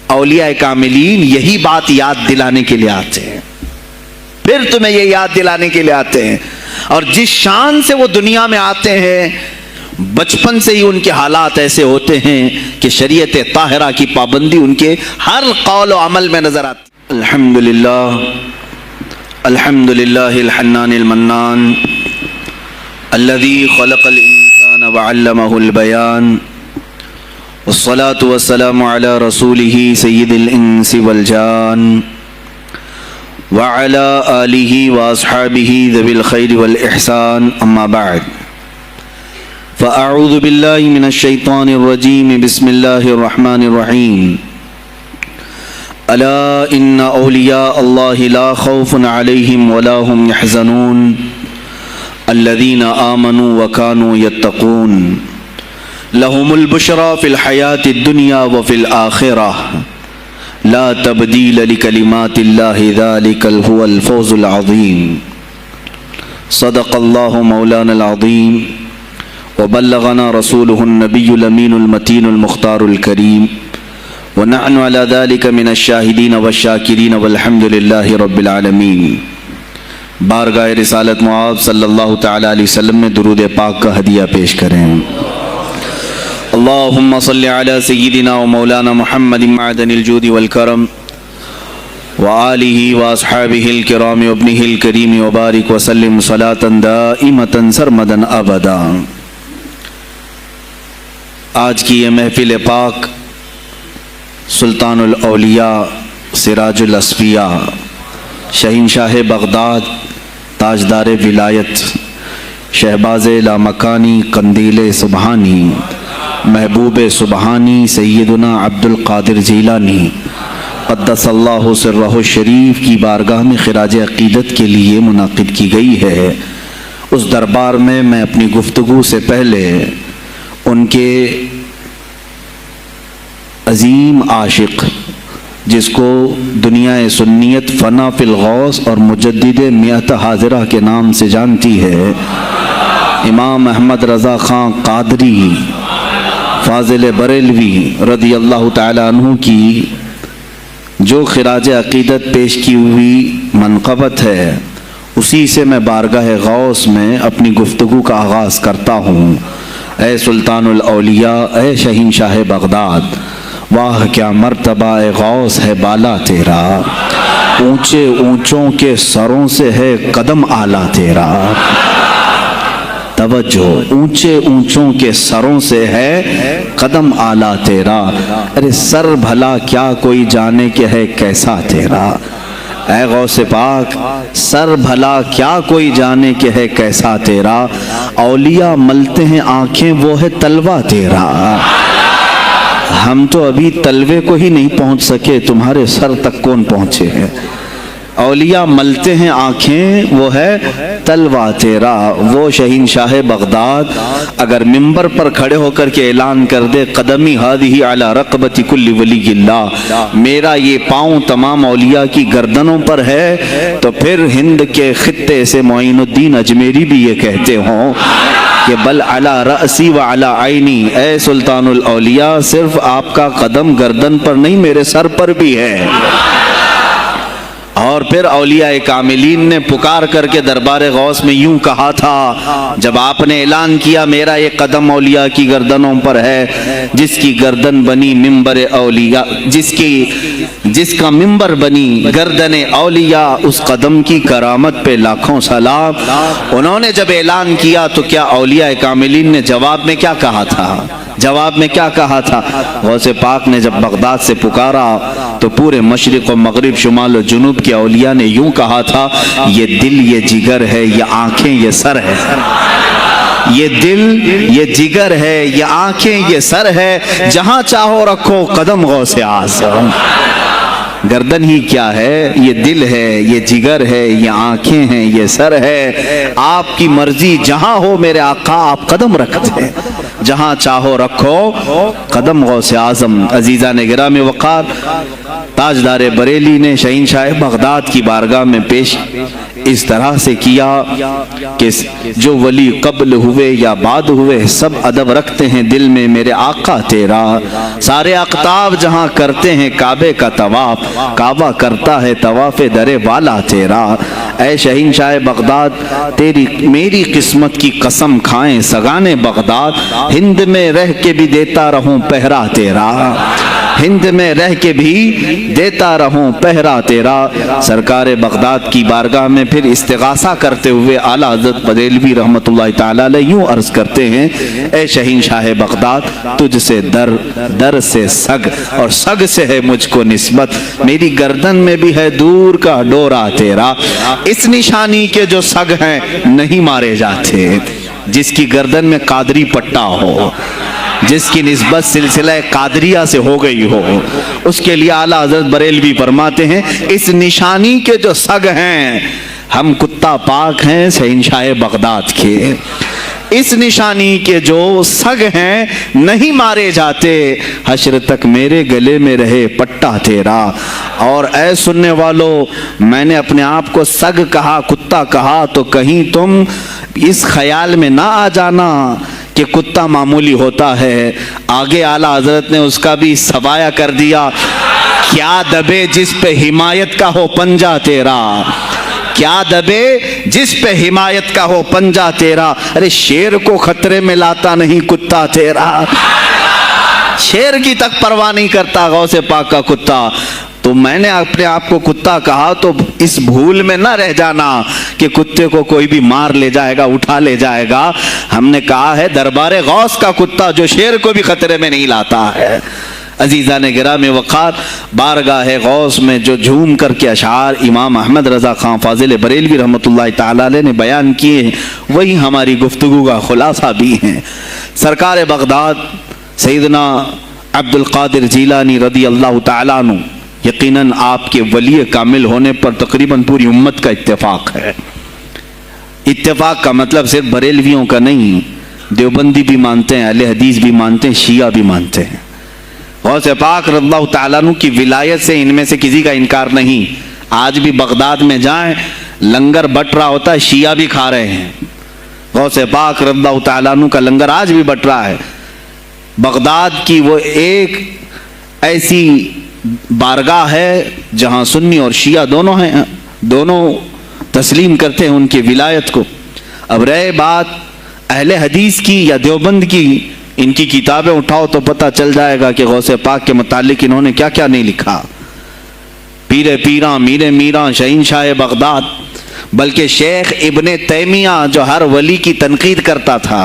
اولیاء کاملین یہی بات یاد دلانے کے لیے آتے ہیں، پھر تمہیں یہ یاد دلانے کے لیے آتے ہیں. اور جس شان سے وہ دنیا میں آتے ہیں بچپن سے ہی ان کے حالات ایسے ہوتے ہیں کہ شریعت طاہرہ کی پابندی ان کے ہر قول و عمل میں نظر آتی. الحمدللہ الحنان المنان الذي خلق الانسان وعلمه البيان والصلاة والسلام على رسوله سيد الانس والجان وعلى آله واصحابه ذوي الخير والإحسان اما بعد فأعوذ بالله من الشيطان الرجيم بسم الله الرحمن الرحيم ألا إن أولياء الله لا خوف عليهم ولا هم يحزنون الذين آمنوا وكانوا يتقون لهم البشرى في الحياة الدنيا وفي الآخرة لا تبديل لكلمات الله ذلك هو الفوز العظيم. صدق الله مولانا العظيم وبلغنا رسوله النبي الأمين المتين المختار الكريم ونحن على ذلك من الشاهدين والشاكرين والحمد لله رب العالمين. بارگاہ رسالت معاذ صلی اللہ تعالی علیہ وسلم میں درود پاک کا ہدیہ پیش کریں. اللہم صلی علی سیدنا و مولانا محمد معدن الجود والکرم وآلہ واصحابہ الکرام وابنہ الکریم وبارک وسلم صلاة دائمة سرمدا ابدا. آج کی یہ محفل پاک سلطان الاولیاء سراج الاصفیاء شہنشاہ بغداد تاجدار ولایت شہباز لامکانی قندیل سبحانی محبوب سبحانی سیدنا عبد القادر جیلانی قدس اللہ سرہ الشریف کی بارگاہ میں خراج عقیدت کے لیے منعقد کی گئی ہے. اس دربار میں میں اپنی گفتگو سے پہلے ان کے عظیم عاشق جس کو دنیا سنیت فنا فی الغوث اور مجدد میت حاضرہ کے نام سے جانتی ہے، امام احمد رضا خان قادری فاضل بریلوی رضی اللہ تعالی عنہ کی جو خراج عقیدت پیش کی ہوئی منقبت ہے، اسی سے میں بارگاہ غوث میں اپنی گفتگو کا آغاز کرتا ہوں. اے سلطان الاولیاء، اے شہنشاہ بغداد، واہ کیا مرتبہ اے غوث ہے بالا تیرا، اونچے اونچوں کے سروں سے ہے قدم اعلیٰ تیرا. توجہ، اونچے اونچوں کے سروں سے ہے قدم اعلیٰ تیرا. ارے سر بھلا کیا کوئی جانے کہ ہے کیسا تیرا. اے غوث پاک، سر بھلا کیا کوئی جانے کہ ہے کیسا تیرا. اولیاء ملتے ہیں آنکھیں وہ ہے تلوہ تیرا. ہم تو ابھی تلوے کو ہی نہیں پہنچ سکے، تمہارے سر تک کون پہنچے ہیں. اولیاء ملتے ہیں آنکھیں وہ ہے تلوہ تیرا. وہ شہنشاہ بغداد اگر ممبر پر کھڑے ہو کر کے اعلان کر دے قدمی ہادی علی رقبت کل ولی اللہ، میرا یہ پاؤں تمام اولیاء کی گردنوں پر ہے، تو پھر ہند کے خطے سے معین الدین اجمیری بھی یہ کہتے ہوں کہ بل علی رأسی و علی عینی. اے سلطان الاولیاء، صرف آپ کا قدم گردن پر نہیں، میرے سر پر بھی ہے. اور پھر اولیاء کاملین نے پکار کر کے دربار غوث میں یوں کہا تھا جب آپ نے اعلان کیا میرا یہ قدم اولیاء کی گردنوں پر ہے، جس کی گردن بنی منبر اولیاء، جس کا منبر بنی گردن اولیاء، اس قدم کی کرامت پہ لاکھوں سلام. انہوں نے جب اعلان کیا تو کیا اولیاء کاملین نے جواب میں کیا کہا تھا؟ جواب میں کیا کہا تھا؟ غوث پاک نے جب بغداد سے پکارا تو پورے مشرق و مغرب، شمال و جنوب کے اولیاء نے یوں کہا تھا، یہ دل یہ جگر ہے، یہ آنکھیں یہ سر ہے. یہ دل یہ جگر ہے، یہ آنکھیں یہ سر ہے، جہاں چاہو رکھو قدم غوث اعظم. گردن ہی کیا ہے، یہ دل ہے، یہ جگر ہے، یہ آنکھیں ہیں، یہ سر ہے. آپ کی مرضی جہاں ہو میرے آقا آپ قدم رکھتے ہیں، جہاں چاہو رکھو قدم غوث اعظم. عزیزان گرامی وقار، ताजदार बरेली ने शहंशाह बगदाद की बारगाह में पेश इस तरह से किया कि जो वली कब्ल हुए या बाद हुए सब अदब रखते हैं दिल में मेरे आका तेरा। सारे अख्ताब जहां करते हैं काबे का तवाफ, काबा करता है तवाफ़े दरे वाला तेरा। ऐ शहंशाह बगदाद तेरी मेरी किस्मत की कसम खाएं सगाने बगदाद, हिंद में रह के भी देता रहूं पहरा तेरा, हिंद में रह के भी देता रहूं पहरा तेरा। सरकार बगदाद की बारगाह में फिर इस्तिगासा करते हुए आला हज़रत बरेलवी रहमतुल्लाह ताला अलैह यूं अर्ज करते हैं, ए शहंशाह बगदाद तुझसे दर, दर से सग और सग से है मुझको निस्बत, मेरी गर्दन में भी है दूर का डोरा तेरा। इस निशानी के जो सग हैं नहीं मारे जाते, जिसकी गर्दन में कादरी पट्टा हो, जिसकी निस्बत सिलसिला कादरिया से हो गई हो, उसके लिए आला हज़रत बरेलवी फरमाते हैं इस निशानी के जो सग हैं, हम कुत्ता पाक हैं शहंशाह बगदाद के, इस निशानी के जो सग हैं नहीं मारे जाते, हश्र तक मेरे गले में रहे पट्टा तेरा। और ऐ सुनने वालों, मैंने अपने आप को सग कहा, कुत्ता कहा, तो कहीं तुम इस ख्याल में ना आ जाना कि कुत्ता मामूली होता है। आगे आला हजरत ने उसका भी सवाया कर दिया, क्या दबे जिस पे हिमायत का हो पंजा तेरा, क्या दबे जिस पे हिमायत का हो पंजा तेरा। अरे शेर को खतरे में लाता नहीं कुत्ता तेरा, शेर की तक परवाह नहीं करता गौसे पाक का कुत्ता। तो मैंने अपने आप को कुत्ता कहा तो इस भूल में ना रह जाना कि कुत्ते को कोई भी मार ले जाएगा, उठा ले जाएगा। हमने कहा है दरबारे गौस का कुत्ता जो शेर को भी खतरे में नहीं लाता है। अजीज़ा ने गिराम वक़ार, बारगाह गौस में जो झूम करके अशार इमाम अहमद रज़ा खां फाजिल बरेलवी रहमतुल्लाह ताला अलैह ने बयान किए, वही हमारी गुफ्तगू का खुलासा भी हैं। सरकार बगदाद सैयदना अब्दुल कादिर जीलानी रदी अल्लाह ताला अन्हु, यकीनन आपके वली कामिल होने पर तकरीबन पूरी उम्मत का इत्तेफाक है। इत्तेफाक का मतलब सिर्फ बरेलवियों का नहीं, देवबंदी भी मानते हैं, अहले हदीस भी मानते हैं, शिया भी मानते हैं। गौसे पाक रज़ियल्लाहु ताला अन्हु की विलायत से इनमें से किसी का इनकार नहीं। आज भी बगदाद में जाएं, लंगर बट रहा होता है, शिया भी खा रहे हैं। गौसे पाक रज़ियल्लाहु ताला अन्हु का लंगर आज भी बट रहा है। बगदाद की वो एक ऐसी बारगाह है जहां सुन्नी और शिया दोनों हैं, दोनों तस्लीम करते हैं उनकी विलायत को। अब रहे बात अहले हदीस की या देवबंद की, इनकी किताबें उठाओ तो पता चल जाएगा कि गौसे पाक के मुतालिक इन्होंने क्या क्या नहीं लिखा। पीरे पीरा मीरे मीरा शहंशाह बगदाद, बल्कि शेख इब्ने तैमिया जो हर वली की तनकीद करता था,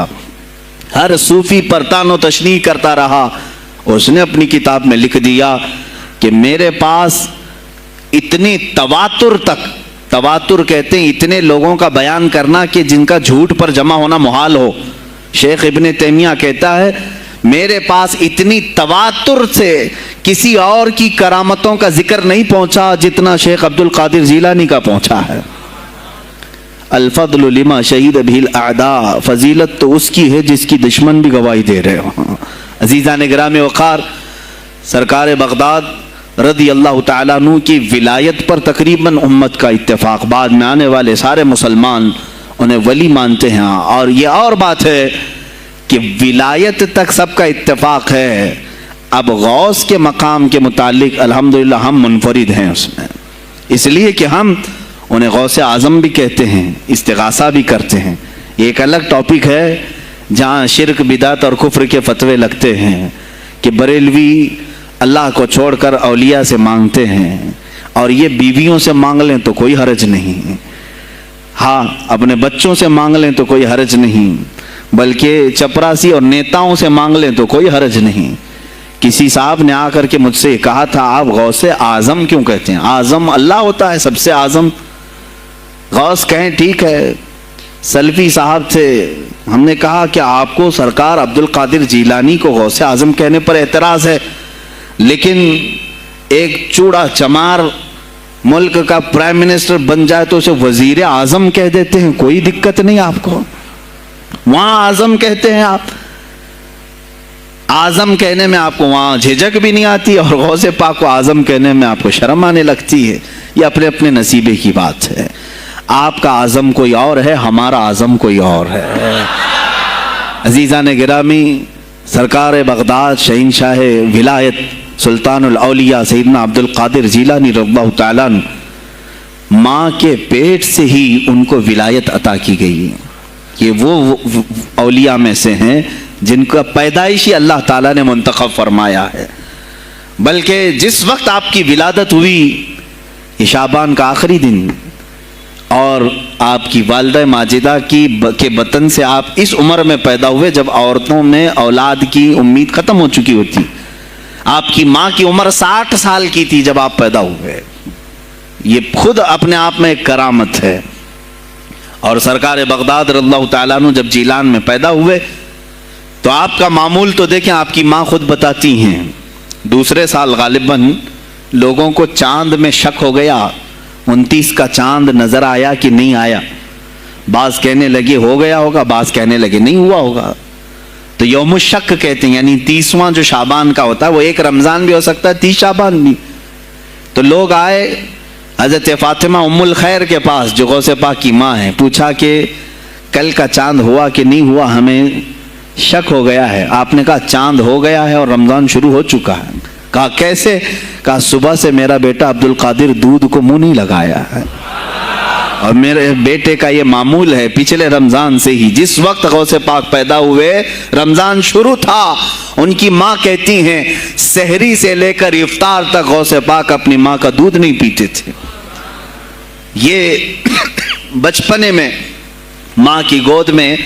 हर सूफी पर तानो तशनीह करता रहा, उसने अपनी किताब में लिख दिया कि मेरे पास इतनी तवातुर तक, तवातुर कहते हैं इतने लोगों का बयान करना कि जिनका झूठ पर जमा होना मुहाल हो। शेख इब्ने तैमिया कहता है मेरे पास इतनी तवातुर से किसी और की करामतों का जिक्र नहीं पहुंचा जितना शेख अब्दुल कादिर जीलानी का पहुंचा है। अल-फज़्लु लिमा शहीद बिहिल आदा, फजीलत तो उसकी है जिसकी दुश्मन भी गवाही दे रहे हो। अजीज़ा ने गिरामी वक़ार, सरकार बगदाद रज़ी अल्लाह ताला अन्हु की विलायत पर तकरीबन उम्मत का इत्तेफाक, बाद में आने वाले सारे मुसलमान उन्हें वली मानते हैं। और ये और बात है कि विलायत तक सबका इत्तेफाक है, अब गौस के मकाम के मुतालिक अल्हम्दुलिल्लाह हम मुनफरिद हैं उसमें, इसलिए कि हम उन्हें गौसे आज़म भी कहते हैं, इस्तिगासा भी करते हैं। ये एक अलग टॉपिक है जहाँ शिरक बिदात और कुफ्र के फतवे लगते हैं कि बरेलवी अल्लाह को छोड़कर औलिया से मांगते हैं, और ये बीवियों से मांग लें तो कोई हरज नहीं, हाँ अपने बच्चों से मांग लें तो कोई हरज नहीं, बल्कि चपरासी और नेताओं से मांग लें तो कोई हरज नहीं। किसी साहब ने आकर के मुझसे कहा था आप गौसे आज़म क्यों कहते हैं, आज़म अल्लाह होता है सबसे आज़म। गौस कहें ठीक है, सल्फी साहब थे, हमने कहा कि आपको सरकार अब्दुल कादिर जीलानी को गौसे आज़म कहने पर एतराज़ है, लेकिन एक चूड़ा चमार मुल्क का प्राइम मिनिस्टर बन जाए तो उसे वजीर आज़म कह देते हैं, कोई दिक्कत नहीं आपको, वहां आज़म कहते हैं आप। आज़म कहने में आपको वहाँ झिझक भी नहीं आती और गौस पाक को आज़म कहने में आपको शर्म आने लगती है। ये अपने अपने नसीबे की बात है। आपका आज़म कोई और है, हमारा आज़म कोई और है। अजीज़ान गिरामी, सरकार बगदाद शहंशाह विलायत सुल्तानुल औलिया सैयदना अब्दुल कादिर जीलानी रज़ियल्लाहु ताला अन्हु, माँ के पेट से ही उनको विलायत अता की गई। ये वो औलिया में से हैं जिनका पैदाइशी अल्लाह ताला ने मुंतखब फरमाया है। बल्कि जिस वक्त आपकी विलादत हुई, ये शाबान का आखिरी दिन, और आपकी वालिदा माजिदा के बतन से आप इस उम्र में पैदा हुए जब औरतों में औलाद की उम्मीद ख़त्म हो चुकी होती। आपकी माँ की उम्र 60 साल की थी जब आप पैदा हुए। ये खुद अपने आप में एक करामत है। और सरकार बगदाद रज़ियल्लाहु ताला अन्हु जब जीलान में पैदा हुए तो आपका मामूल तो देखें, आपकी माँ खुद बताती हैं, दूसरे साल गालिबन लोगों को चांद में शक हो गया। 29 का चांद नजर आया कि नहीं आया। बाज कहने लगे हो गया होगा, बाज कहने लगे नहीं हुआ होगा। तो यौम शक कहते हैं, यानी 30वां जो शाबान का होता है वो एक रमजान भी हो सकता है, 30 शाबान भी। तो लोग आए हजरत फातिमा उम्मुल खैर के पास जो गौसे पाक की माँ है, पूछा कि कल का चांद हुआ कि नहीं हुआ, हमें शक हो गया है। आपने कहा चांद हो गया है और रमजान शुरू हो चुका है। कहा कैसे? कहा सुबह से मेरा बेटा अब्दुल कादिर दूध को मुंह नहीं लगाया है और मेरे बेटे का ये मामूल है। पिछले रमजान से ही जिस वक्त गौसे पाक पैदा हुए रमजान शुरू था। उनकी माँ कहती हैं सहरी से लेकर इफ्तार तक गौसे पाक अपनी माँ का दूध नहीं पीते थे। ये बचपने में माँ की गोद में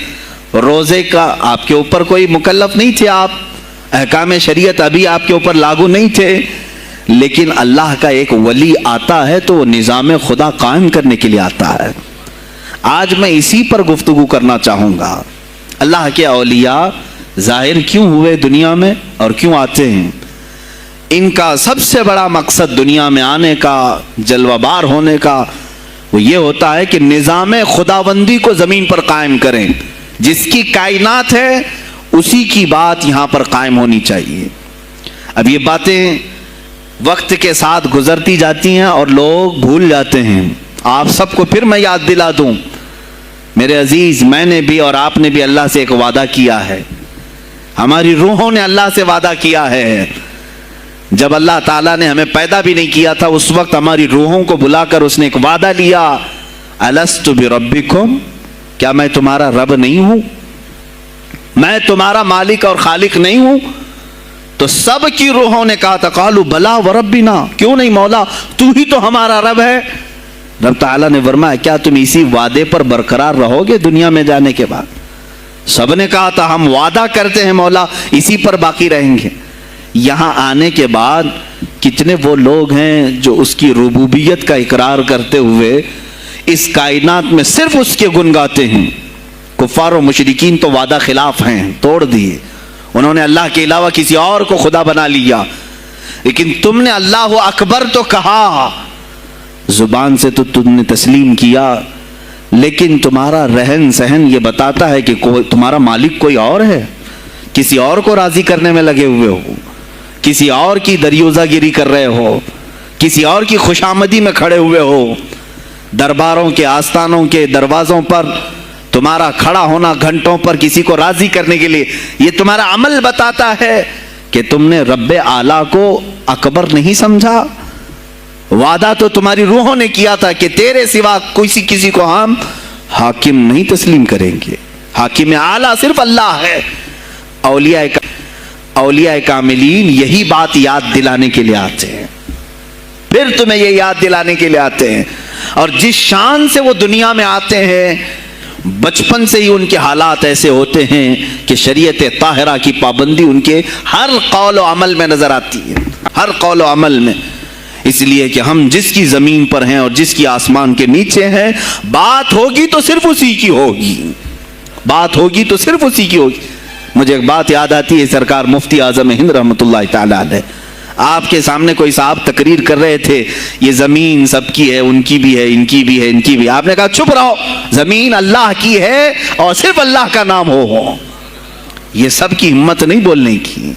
रोजे का आपके ऊपर कोई मुकल्लफ नहीं थे, आप अहकाम शरीयत अभी आपके ऊपर लागू नहीं थे, लेकिन अल्लाह का एक वली आता है तो वो निज़ाम खुदा कायम करने के लिए आता है। आज मैं इसी पर गुफ्तगू करना चाहूँगा। अल्लाह के औलिया ज़ाहिर क्यों हुए दुनिया में और क्यों आते हैं? इनका सबसे बड़ा मकसद दुनिया में आने का, जलवाबार होने का, वो ये होता है कि निज़ाम खुदाबंदी को ज़मीन पर कायम करें। जिसकी कायनात है उसी की बात यहाँ पर कायम होनी चाहिए। अब ये बातें वक्त के साथ गुजरती जाती हैं और लोग भूल जाते हैं। आप सबको फिर मैं याद दिला दूं, मेरे अजीज, मैंने भी और आपने भी अल्लाह से एक वादा किया है। हमारी रूहों ने अल्लाह से वादा किया है। जब अल्लाह ताला ने हमें पैदा भी नहीं किया था उस वक्त हमारी रूहों को बुलाकर उसने एक वादा लिया, अलस्तु बिरब्बिकुम, क्या मैं तुम्हारा रब नहीं हूं? मैं तुम्हारा मालिक और खालिक नहीं हूं? तो सब की रूहों ने कहा था कालू बला व रब्बिना, क्यों नहीं मौला, तू ही तो हमारा रब है। रब ताला ने फरमाया क्या तुम इसी वादे पर बरकरार रहोगे दुनिया में जाने के बाद? सब ने कहा था हम वादा करते हैं मौला, इसी पर बाकी रहेंगे। यहां आने के बाद कितने वो लोग हैं जो उसकी रुबूबियत का इकरार करते हुए इस कायनात में सिर्फ उसके गुण गाते हैं। कुफ्फार और मुशरिकीन तो वादा खिलाफ हैं, तोड़ दिए, उन्होंने अल्लाह के अलावा किसी और को खुदा बना लिया। लेकिन तुमने अल्लाह अकबर तो कहा, जुबान से तो तुमने तस्लीम किया, लेकिन तुम्हारा रहन सहन ये बताता है कि तुम्हारा मालिक कोई और है। किसी और को राजी करने में लगे हुए हो, किसी और की दरियोजागिरी कर रहे हो, किसी और की खुशामदी में खड़े हुए हो। दरबारों के आस्थानों के दरवाजों पर तुम्हारा खड़ा होना घंटों पर किसी को राजी करने के लिए, ये तुम्हारा अमल बताता है कि तुमने रब्बे आला को अकबर नहीं समझा। वादा तो तुम्हारी रूहों ने किया था कि तेरे सिवा किसी को हम हाकिम नहीं तस्लीम करेंगे। हाकिम आला सिर्फ अल्लाह है। औलिया कामिलीन यही बात याद दिलाने के लिए आते हैं, फिर तुम्हें ये याद दिलाने के लिए आते हैं। और जिस शान से वो दुनिया में आते हैं, बचपन से ही उनके हालात ऐसे होते हैं कि शरीयत ताहिरा की पाबंदी उनके हर कौल व अमल में नजर आती है, हर कौल व अमल में। इसलिए कि हम जिसकी जमीन पर हैं और जिसकी आसमान के नीचे हैं, बात होगी तो सिर्फ उसी की होगी, बात होगी तो सिर्फ उसी की होगी। मुझे एक बात याद आती है, सरकार मुफ्ती आजम हिंद रहमतुल्लाह ताला अलैह आपके सामने कोई साहब तकरीर कर रहे थे, ये जमीन सबकी है, उनकी भी है, इनकी भी है, इनकी भी। आपने कहा चुप रहो, जमीन अल्लाह की है और सिर्फ अल्लाह का नाम हो। یہ سب کی ہمت نہیں بولنے کی.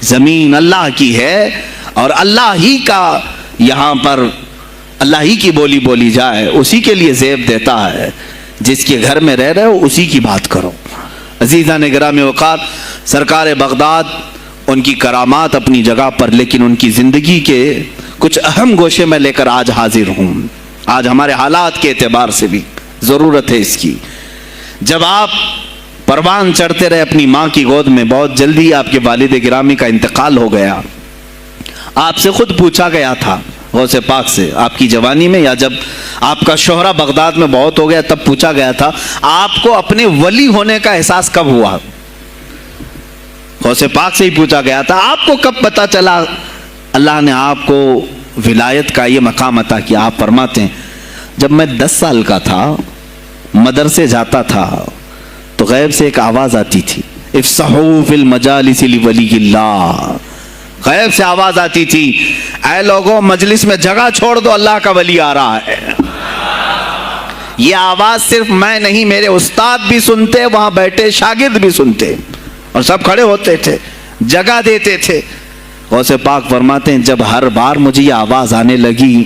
زمین اللہ کی ہے اور اللہ ہی کا یہاں پر اللہ ہی کی بولی بولی جائے, اسی کے لیے زیب دیتا ہے. جس کے گھر میں رہ رہے ہو اسی کی بات کرو. عزیزان گرامی اوقات, سرکار بغداد ان کی کرامات اپنی جگہ پر, لیکن ان کی زندگی کے کچھ اہم گوشے میں لے کر آج حاضر ہوں. آج ہمارے حالات کے اعتبار سے بھی ضرورت ہے اس کی. جب آپ پروان چڑھتے رہے اپنی ماں کی گود میں, بہت جلدی آپ کے والد گرامی کا انتقال ہو گیا. آپ سے خود پوچھا گیا تھا غوث پاک سے, آپ کی جوانی میں یا جب آپ کا شہرہ بغداد میں بہت ہو گیا تب پوچھا گیا تھا, آپ کو اپنے ولی ہونے کا احساس کب ہوا؟ غوث پاک سے ہی پوچھا گیا تھا, آپ کو کب پتا چلا اللہ نے آپ کو ولایت کا یہ مقام عطا کیا؟ آپ فرماتے ہیں جب میں 10 سال کا تھا, مدرسے جاتا تھا تو غیب سے ایک آواز آتی تھی, افصحوا فی المجالس لولی اللہ. غیب سے آواز آتی تھی, اے لوگوں مجلس میں جگہ چھوڑ دو, اللہ کا ولی آ رہا ہے. یہ آواز صرف میں نہیں, میرے استاد بھی سنتے, وہاں بیٹھے شاگرد بھی سنتے, اور سب کھڑے ہوتے تھے, جگہ دیتے تھے. غوث پاک فرماتے ہیں جب ہر بار مجھے یہ آواز آنے لگی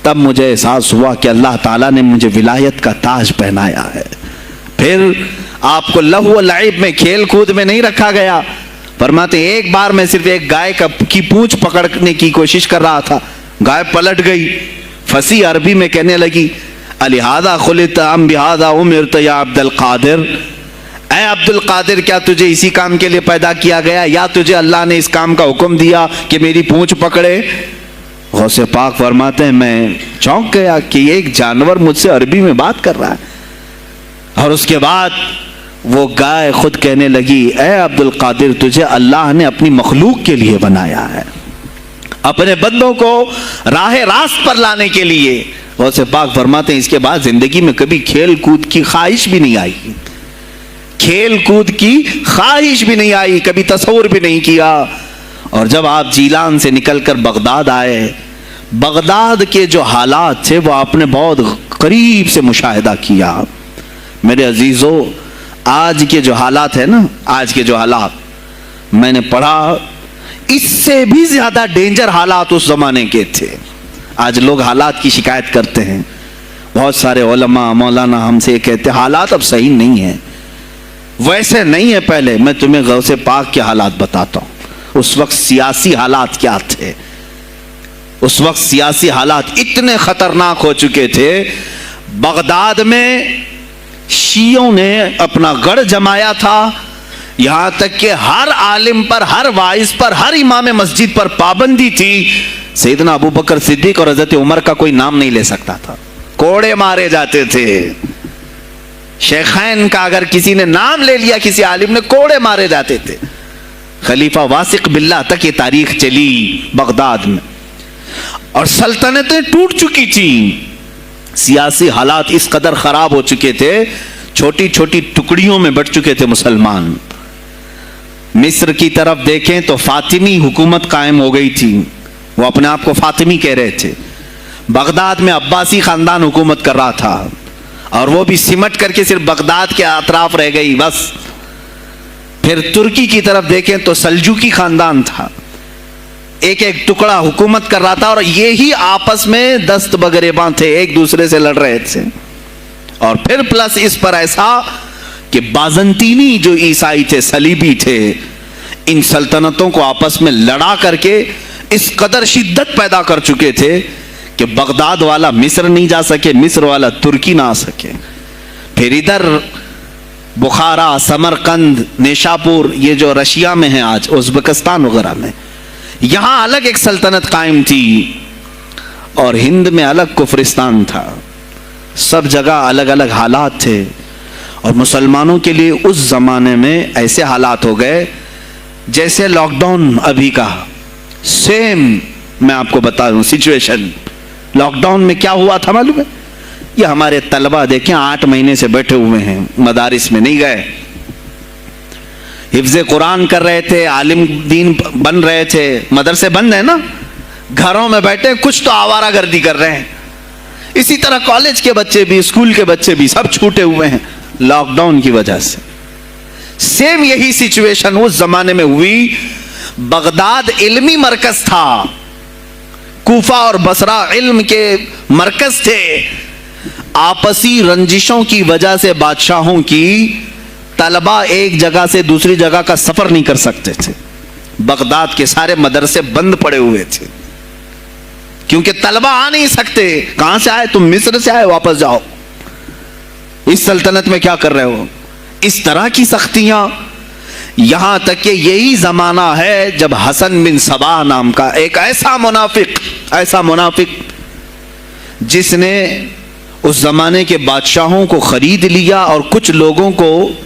تب مجھے احساس ہوا کہ اللہ تعالیٰ نے مجھے ولایت کا تاج پہنایا ہے. پھر آپ کو لہو و لعب میں, کھیل کود میں نہیں رکھا گیا. فرماتے ہیں ایک بار میں صرف ایک گائے کی پونچھ پکڑنے کی کوشش کر رہا تھا, گائے پلٹ گئی, فصیح عربی میں کہنے لگی الہذا خلقت ام بہذا امرت یا عبد القادر, اے عبد القادر کیا تجھے اسی کام کے لیے پیدا کیا گیا یا تجھے اللہ نے اس کام کا حکم دیا کہ میری پونچھ پکڑے؟ غوث پاک فرماتے ہیں میں چونک گیا کہ یہ ایک جانور مجھ سے عربی میں بات کر رہا ہے. اور اس کے بعد وہ گائے خود کہنے لگی اے عبد القادر تجھے اللہ نے اپنی مخلوق کے لیے بنایا ہے, اپنے بندوں کو راہ راست پر لانے کے لیے. غوث پاک فرماتے ہیں اس کے بعد زندگی میں کبھی کھیل کود کی خواہش بھی نہیں آئی, کھیل کود کی خواہش بھی نہیں آئی, کبھی تصور بھی نہیں کیا. اور جب آپ جیلان سے نکل کر بغداد آئے, بغداد کے جو حالات تھے وہ آپ نے بہت قریب سے مشاہدہ کیا. میرے عزیزو, آج کے جو حالات ہیں نا, آج کے جو حالات میں نے پڑھا اس سے بھی زیادہ ڈینجر حالات اس زمانے کے تھے. آج لوگ حالات کی شکایت کرتے ہیں, بہت سارے علماء مولانا ہم سے یہ کہتے ہیں حالات اب صحیح نہیں ہیں, ویسے نہیں ہے پہلے. میں تمہیں غوث پاک کے حالات بتاتا ہوں. اس وقت سیاسی حالات کیا تھے, اس وقت سیاسی حالات اتنے خطرناک ہو چکے تھے. بغداد میں شیعوں نے اپنا گڑھ جمایا تھا, یہاں تک کہ ہر عالم پر, ہر واعظ پر, ہر امام مسجد پر پابندی تھی. سیدنا ابو بکر صدیق اور حضرت عمر کا کوئی نام نہیں لے سکتا تھا, کوڑے مارے جاتے تھے. شیخین کا اگر کسی نے نام لے لیا کسی عالم نے, کوڑے مارے جاتے تھے. خلیفہ واثق باللہ تک یہ تاریخ چلی بغداد میں, اور سلطنتیں ٹوٹ چکی تھیں. سیاسی حالات اس قدر خراب ہو چکے تھے, چھوٹی چھوٹی ٹکڑیوں میں بٹ چکے تھے مسلمان. مصر کی طرف دیکھیں تو فاطمی حکومت قائم ہو گئی تھی, وہ اپنے آپ کو فاطمی کہہ رہے تھے. بغداد میں عباسی خاندان حکومت کر رہا تھا, اور وہ بھی سمٹ کر کے صرف بغداد کے اطراف رہ گئی بس. پھر ترکی کی طرف دیکھیں تو سلجوکی خاندان تھا, ایک ایک ٹکڑا حکومت کر رہا تھا, اور یہی آپس میں دست بگریباں تھے, ایک دوسرے سے لڑ رہے تھے. اور پھر پلس اس پر ایسا کہ بازنطینی جو عیسائی تھے, صلیبی تھے, ان سلطنتوں کو آپس میں لڑا کر کے اس قدر شدت پیدا کر چکے تھے کہ بغداد والا مصر نہیں جا سکے, مصر والا ترکی نہ آ سکے. پھر ادھر بخارا, سمرقند, نیشاپور, یہ جو رشیا میں ہیں آج, ازبکستان وغیرہ میں, یہاں الگ ایک سلطنت قائم تھی, اور ہند میں الگ کفرستان تھا. سب جگہ الگ الگ حالات تھے. اور مسلمانوں کے لیے اس زمانے میں ایسے حالات ہو گئے جیسے لاک ڈاؤن ابھی کا سیم. میں آپ کو بتا دوں سچویشن, لاک ڈاؤن میں کیا ہوا تھا معلوم ہے؟ یہ ہمارے طلبہ دیکھیں 8 مہینے سے بیٹھے ہوئے ہیں, مدارس میں نہیں گئے, حفظ قرآن کر رہے تھے, عالم دین بن رہے تھے, مدرسے بند ہیں نا, گھروں میں بیٹھے کچھ تو آوارہ گردی کر رہے ہیں. اسی طرح کالج کے بچے بھی, اسکول کے بچے بھی, سب چھوٹے ہوئے ہیں لاک ڈاؤن کی وجہ سے. सेम यही सिचुएशन उस जमाने में हुई। बगदाद इल्मी मरकज था, कूफा और बसरा इल्म के मरकज थे। आपसी रंजिशों की वजह से बादशाहों की तलबा एक जगह से दूसरी जगह का सफर नहीं कर सकते थे। बगदाद के सारे मदरसे बंद पड़े हुए थे, क्योंकि तलबा आ नहीं सकते। कहां से आए तुम? मिस्र से आए, वापस जाओ, इस सल्तनत में क्या कर रहे हो? इस तरह की सख्तियां। यहां तक कि यही जमाना है जब हसन बिन सबा नाम का एक ऐसा मुनाफिक जिसने उस जमाने के बादशाहों को खरीद लिया और कुछ लोगों को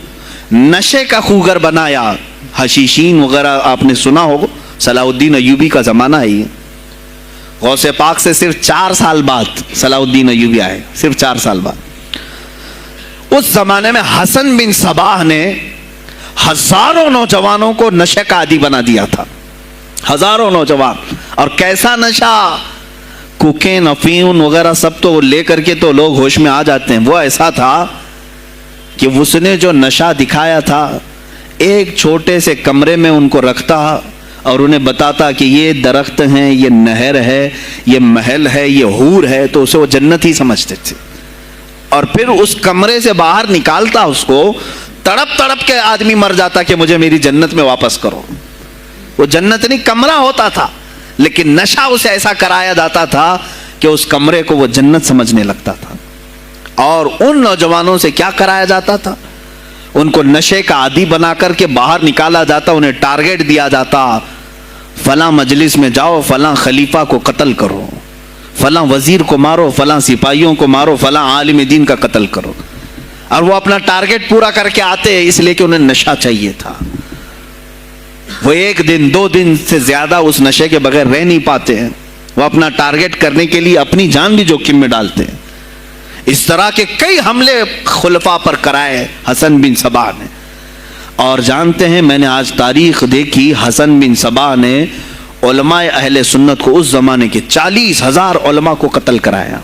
नशे का खूगर बनाया। हशीशीन वगैरह आपने सुना हो, सलाउद्दीन अयूबी का जमाना है ये। गौसे पाक से सिर्फ 4 साल बाद सलाउद्दीन अयूबी आए, सिर्फ 4 साल बाद। उस जमाने में हसन बिन सबाह ने हजारों नौजवानों को नशे का आदी बना दिया था, हजारों नौजवान। और कैसा नशा, कोकेन, अफीम वगैरह सब तो लेकर के तो लोग होश में आ जाते हैं। वो ऐसा था कि उसने जो नशा दिखाया था, एक छोटे से कमरे में उनको रखता और उन्हें बताता कि ये दरख्त हैं, ये नहर है, ये महल है, ये हूर है, तो उसे वो जन्नत ही समझते थे। और फिर उस कमरे से बाहर निकालता उसको, तड़प तड़प के आदमी मर जाता कि मुझे मेरी जन्नत में वापस करो। वो जन्नत नहीं, कमरा होता था, लेकिन नशा उसे ऐसा कराया जाता था कि उस कमरे को वो जन्नत समझने लगता था। और उन नौजवानों से क्या कराया जाता था? उनको नशे का आदी बना करके बाहर निकाला जाता, उन्हें टारगेट दिया जाता, फलां मजलिस में जाओ, फलां खलीफा को कत्ल करो, फलां वजीर को मारो, फलां सिपाहियों को मारो, फलां आलिम दीन का कत्ल करो। और वो अपना टारगेट पूरा करके आते हैं, इसलिए कि उन्हें नशा चाहिए था। वो 1 दिन 2 दिन से ज्यादा उस नशे के बगैर रह नहीं पाते हैं। वो अपना टारगेट करने के लिए अपनी जान भी जोखिम में डालते हैं। इस तरह के कई हमले खुलफा पर कराए हसन बिन सबा ने। और जानते हैं, मैंने आज तारीख देखी, हसन बिन सबा ने उलमाए अहले सुन्नत को उस जमाने के 40,000 उलमा को कत्ल कराया।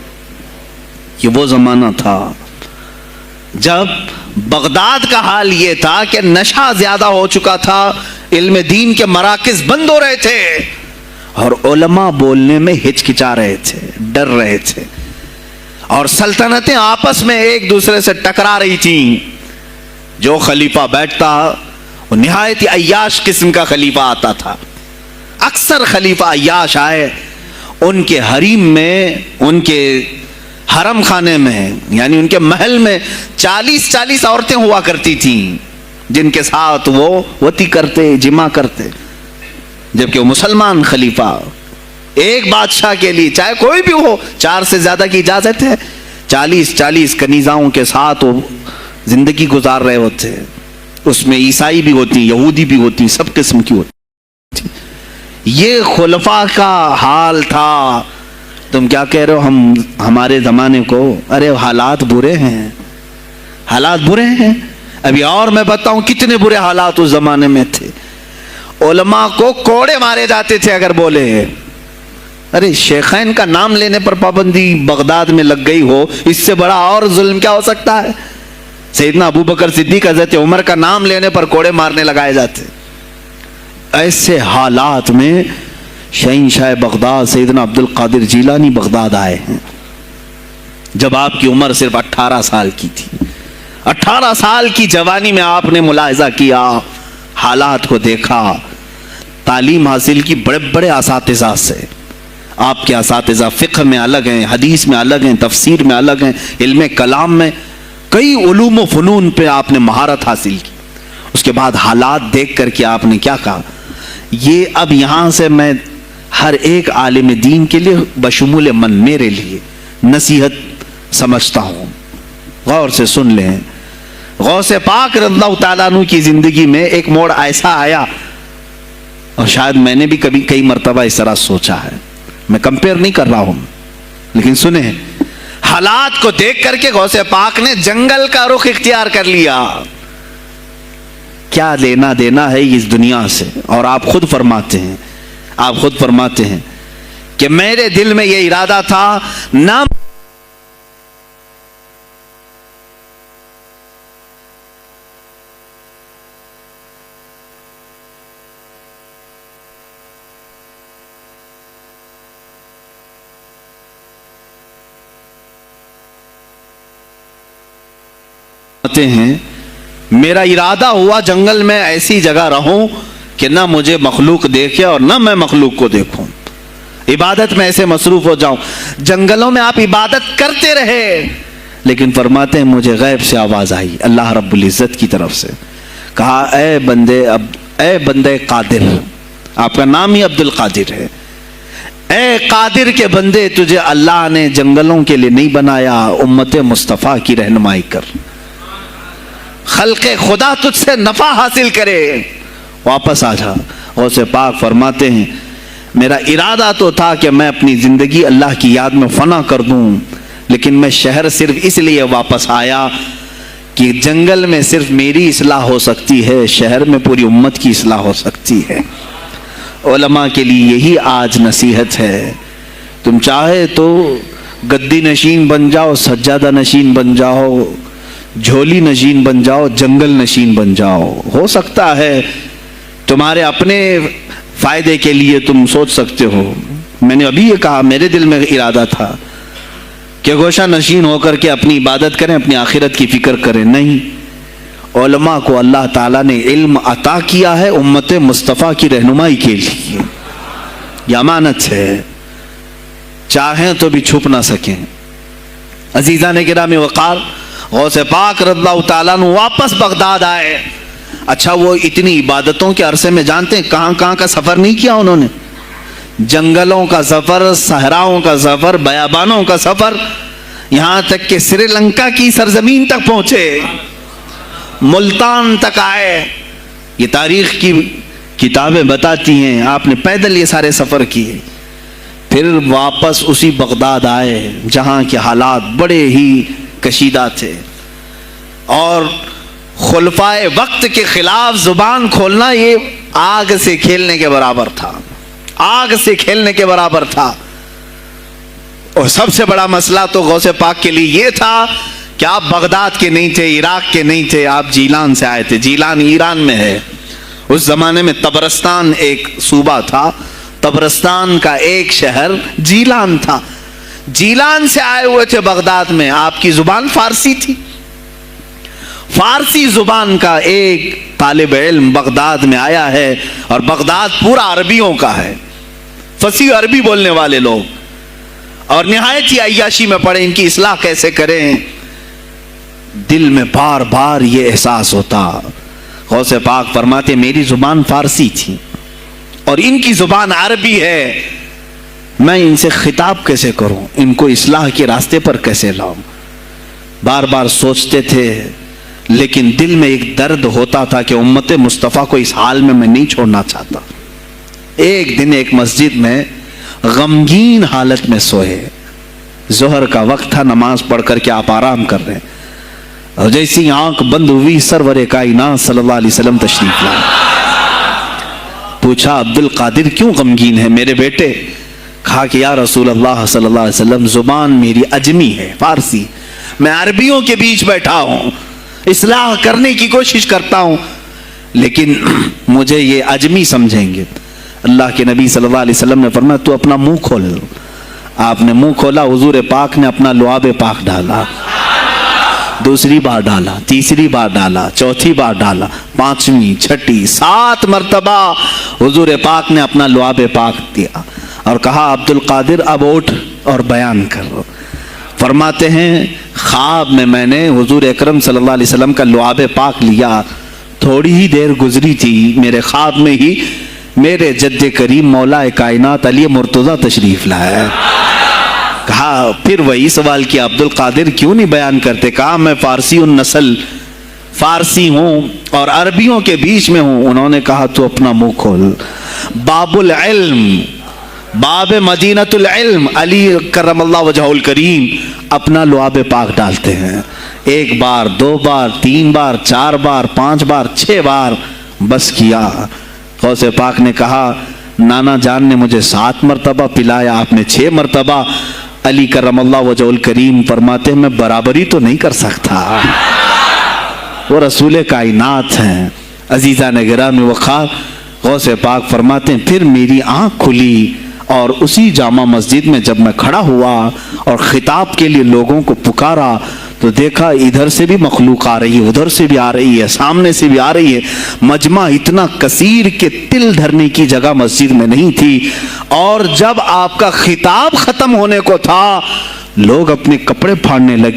ये वो जमाना था जब बगदाद का हाल ये था कि नशा ज्यादा हो चुका था, इल्म दीन के मराकिज बंद हो रहे थे और उलमा बोलने में हिचकिचा रहे थे, डर रहे थे। और सल्तनतें आपस में एक दूसरे से टकरा रही थी। जो खलीफा बैठता वो निहायत अय्याश किस्म का खलीफा आता था। अक्सर खलीफा अय्याश आए, उनके हरीम में, उनके हरम खाने में, यानी उनके महल में 40-40 औरतें हुआ करती थीं, जिनके साथ वो वती करते, जिमा करते। जबकि वो मुसलमान खलीफा, एक बादशाह के लिए चाहे कोई भी हो 4 से ज्यादा की इजाजत है। 40-40 कनीजाओं के साथ वो जिंदगी गुजार रहे होते। उसमें ईसाई भी होती, यहूदी भी होती, सब किस्म की होती। ये खुलफा का हाल था। तुम क्या कह रहे हो हमारे जमाने को? अरे हालात बुरे हैं, हालात बुरे हैं। अभी और मैं बताऊं कितने बुरे हालात उस जमाने में थे। उलमा को कोड़े मारे जाते थे अगर बोले। अरे शेखैन का नाम लेने पर पाबंदी बगदाद में लग गई हो, इससे बड़ा और जुल्म क्या हो सकता है? सैयदना अबू बकर सिद्दीक, हज़रत उमर का नाम लेने पर कोड़े मारने लगाए जाते। ऐसे हालात में शहंशाह बगदाद सैयदना अब्दुल कादिर जीलानी बगदाद आए हैं, जब आपकी उम्र सिर्फ 18 साल की थी। 18 साल की जवानी में आपने मुलाहिजा किया, हालात को देखा, तालीम हासिल की बड़े बड़े असातिज़ा से। आपके असातिज़ा फ़िक़्ह में अलग हैं, हदीस में अलग हैं, तफसीर में अलग हैं, इल्म कलाम में, कई उलूम व फ़नून पे आपने महारत हासिल की। उसके बाद हालात देख करके आपने क्या कहा? ये अब यहाँ से मैं हर एक आलिम दीन के लिए बशमूल मन, मेरे लिए नसीहत समझता हूँ। गौर से सुन लें। गौसे पाक रज़ियल्लाहु ताला अन्हु की ज़िंदगी में एक मोड़ ऐसा आया, और शायद मैंने भी कभी कई मरतबा इस तरह सोचा है। मैं कंपेयर नहीं कर रहा हूँ, लेकिन सुने, हालात को देख करके गौसे पाक ने जंगल का रुख इख्तियार कर लिया। क्या लेना देना है इस दुनिया से? और आप खुद फरमाते हैं कि मेरे दिल में यह इरादा था, ना ہیں میرا ارادہ ہوا جنگل میں ایسی جگہ رہوں کہ نہ مجھے مخلوق دیکھے اور نہ میں مخلوق کو دیکھوں، عبادت میں ایسے مصروف ہو جاؤں۔ جنگلوں میں آپ عبادت کرتے رہے، لیکن فرماتے ہیں مجھے غیب سے آواز آئی اللہ رب العزت کی طرف سے، کہا اے بندے قادر، آپ کا نام ہی عبد القادر ہے، اے قادر کے بندے تجھے اللہ نے جنگلوں کے لیے نہیں بنایا، امت مصطفیٰ کی رہنمائی کر، خلق خدا تجھ سے نفع حاصل کرے، واپس آ جا۔ غوث پاک فرماتے ہیں میرا ارادہ تو تھا کہ میں اپنی زندگی اللہ کی یاد میں فنا کر دوں، لیکن میں شہر صرف اس لیے واپس آیا کہ جنگل میں صرف میری اصلاح ہو سکتی ہے، شہر میں پوری امت کی اصلاح ہو سکتی ہے۔ علماء کے لیے یہی آج نصیحت ہے، تم چاہے تو گدی نشین بن جاؤ، سجادہ نشین بن جاؤ، جھولی نشین بن جاؤ، جنگل نشین بن جاؤ، ہو سکتا ہے تمہارے اپنے فائدے کے لیے تم سوچ سکتے ہو۔ میں نے ابھی یہ کہا میرے دل میں ارادہ تھا کہ گوشہ نشین ہو کر کے اپنی عبادت کریں، اپنی آخرت کی فکر کریں، نہیں، علماء کو اللہ تعالیٰ نے علم عطا کیا ہے امت مصطفیٰ کی رہنمائی کے لیے، یہ امانت ہے، چاہیں تو بھی چھپ نہ سکیں۔ عزیزان گرامی وقار، غوث پاک رضی اللہ تعالیٰ عنہ واپس بغداد آئے۔ اچھا وہ اتنی عبادتوں کے عرصے میں جانتے ہیں کہاں کہاں کا سفر نہیں کیا انہوں نے؟ جنگلوں کا سفر، صحراؤں کا سفر، بیابانوں کا سفر، یہاں تک کہ سری لنکا کی سرزمین تک پہنچے، ملتان تک آئے۔ یہ تاریخ کی کتابیں بتاتی ہیں آپ نے پیدل یہ سارے سفر کیے، پھر واپس اسی بغداد آئے جہاں کے حالات بڑے ہی کشیدہ تھے، اور خلفائے وقت کے خلاف زبان کھولنا یہ آگ سے کھیلنے کے برابر تھا، آگ سے کھیلنے کے برابر تھا۔ اور سب سے بڑا مسئلہ تو غوث پاک کے لیے یہ تھا کہ آپ بغداد کے نہیں تھے، عراق کے نہیں تھے، آپ جیلان سے آئے تھے۔ جیلان ایران میں ہے، اس زمانے میں طبرستان ایک صوبہ تھا، طبرستان کا ایک شہر جیلان تھا، جیلان سے آئے ہوئے تھے بغداد میں۔ آپ کی زبان فارسی تھی، فارسی زبان کا ایک طالب علم بغداد میں آیا ہے، اور بغداد پورا عربیوں کا ہے، فصیح عربی بولنے والے لوگ، اور نہایت ہی عیاشی میں پڑے ان کی اصلاح کیسے کریں۔ دل میں بار بار یہ احساس ہوتا، غوث پاک فرماتے میری زبان فارسی تھی اور ان کی زبان عربی ہے، میں ان سے خطاب کیسے کروں، ان کو اصلاح کے راستے پر کیسے لاؤں؟ بار بار سوچتے تھے، لیکن دل میں ایک درد ہوتا تھا کہ امت مصطفیٰ کو اس حال میں نہیں چھوڑنا چاہتا۔ ایک دن ایک مسجد میں غمگین حالت میں سوئے، ظہر کا وقت تھا، نماز پڑھ کر کے آپ آرام کر رہے ہیں، اور جیسی آنکھ بند ہوئی سرور کائنات صلی اللہ علیہ وسلم تشریف لائے۔ پوچھا عبد القادر کیوں غمگین ہے میرے بیٹے؟ کہا کہ یا رسول اللہ صلی اللہ علیہ وسلم زبان میری عجمی ہے، فارسی، میں عربیوں کے بیچ بیٹھا ہوں، اصلاح کرنے کی کوشش کرتا ہوں، لیکن مجھے یہ عجمی سمجھیں گے۔ اللہ کے نبی صلی اللہ علیہ وسلم نے فرمایا تو اپنا منہ کھول۔ آپ نے منہ کھولا، حضور پاک نے اپنا لعاب پاک ڈالا، دوسری بار ڈالا، تیسری بار ڈالا، چوتھی بار ڈالا، پانچویں، چھٹی، 7 مرتبہ حضور پاک نے اپنا لعاب پاک دیا اور کہا عبد القادر اب اٹھ اور بیان کرو۔ فرماتے ہیں خواب میں نے حضور اکرم صلی اللہ علیہ وسلم کا لعاب پاک لیا، تھوڑی ہی دیر گزری تھی، میرے خواب میں ہی میرے جد کریم مولا کائنات علی مرتضیٰ تشریف لائے۔ کہا پھر وہی سوال کیا عبد القادر کیوں نہیں بیان کرتے؟ کہا میں فارسی النسل، فارسی ہوں اور عربیوں کے بیچ میں ہوں۔ انہوں نے کہا تو اپنا منہ کھول۔ باب العلم، باب مدینۃ العلم، علی کرم اللہ وجہہ الکریم اپنا لعاب پاک ڈالتے ہیں، 1 بار، 2 بار، 3 بار، 4 بار، 5 بار، 6 بار، بس کیا۔ غوث پاک نے کہا نانا جان نے مجھے 7 مرتبہ پلایا، آپ نے 6 مرتبہ۔ علی کرم اللہ وجہ الکریم فرماتے ہیں میں برابری تو نہیں کر سکتا، وہ رسول کائنات ہیں۔ عزیزان گرامی وقار، غوث پاک فرماتے ہیں پھر میری آنکھ کھلی، اور اسی جامع مسجد میں جب میں کھڑا ہوا اور خطاب کے لیے لوگوں کو پکارا تو دیکھا ادھر سے بھی مخلوق آ رہی ہے، ادھر سے بھی آ رہی ہے، سامنے سے بھی آ رہی ہے، مجمع اتنا کثیر کہ تل دھرنے کی جگہ مسجد میں نہیں تھی۔ اور جب آپ کا خطاب ختم ہونے کو تھا لوگ اپنے کپڑے پھاڑنے لگے۔